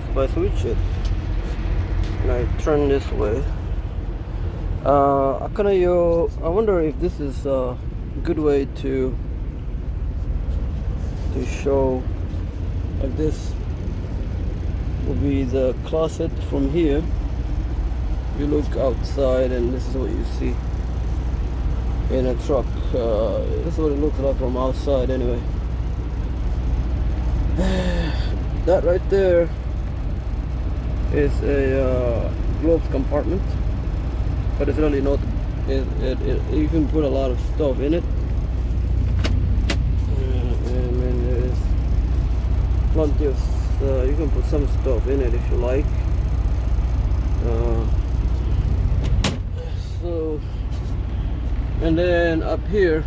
if I switch it and I turn this way, I wonder if this is a good way to show. Like this will be the closet from here. You look outside and this is what you see in a truck. This is what it looks like from outside anyway. That right there is a glove compartment, but it's really not. You can put a lot of stuff in it, and then there's plenty of. You can put some stuff in it if you like. So, and then up here,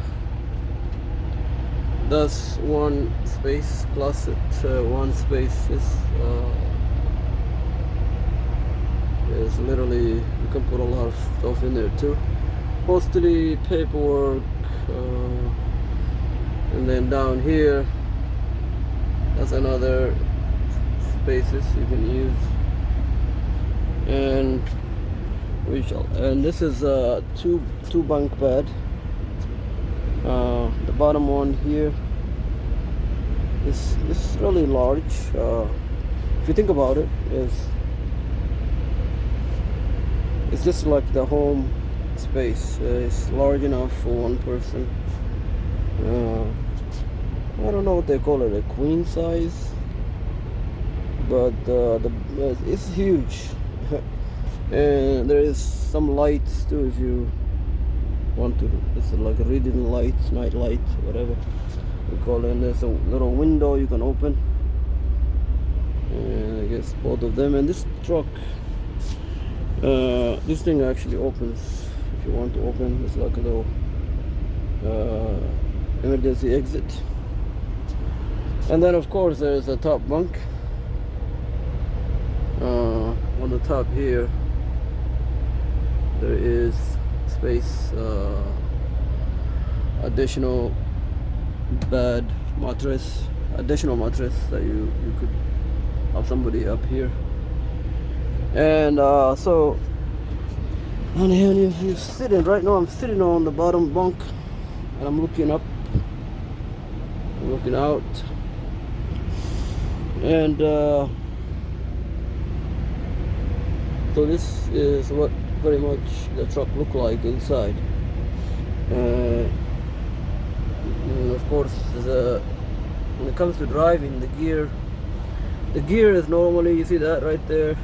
that's one space closet. One space is literally, you can put a lot of stuff in there too, mostly paperwork. And then down here, that's another spaces you can use. And this is a two bunk bed. The bottom one here is really large. If you think about it, it's just like the home space. It's large enough for one person. I don't know what they call it, a queen size, but it's huge. And there is some lights too if you want to. It's like a reading light, night light, whatever we call it. And there's a little window you can open, and I guess both of them. And this truck, this thing actually opens if you want to open. It's like a little emergency exit. And then of course there's a top bunk on the top here. There is space, additional bed, additional mattress that you could have somebody up here. And so, and if you're sitting right now, I'm sitting on the bottom bunk and I'm looking up, I'm looking out, and so this is what very much the truck look like inside. And of course, when it comes to driving, the gear is normally, you see that right there, you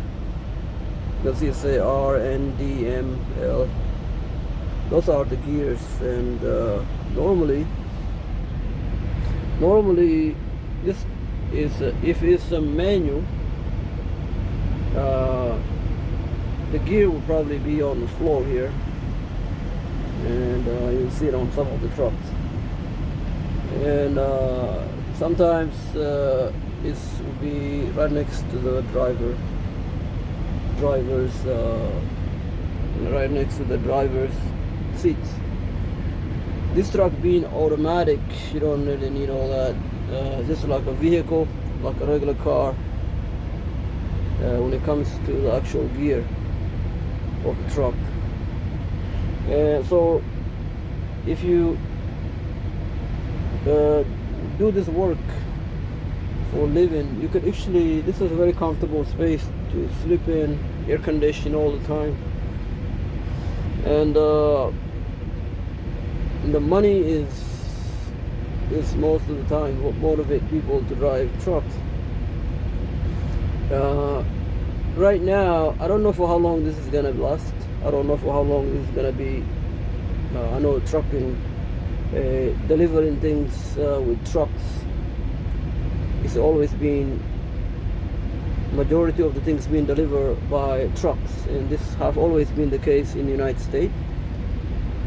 can see it say R, N, D, M, L. Those are the gears. And normally this is if it's a manual, the gear will probably be on the floor here, and you'll see it on some of the trucks. And sometimes this will be right next to the right next to the driver's seats. This truck being automatic, you don't really need all that. Just like a vehicle, like a regular car, when it comes to the actual gear of the truck. And so if you do this work for living, you could actually, this is a very comfortable space to sleep in, air conditioned all the time. And the money is most of the time what motivates people to drive trucks. Right now, I don't know for how long this is gonna last. I don't know for how long this is gonna be. I know trucking, delivering things with trucks, it's always been, majority of the things being delivered by trucks, and this have always been the case in the United States.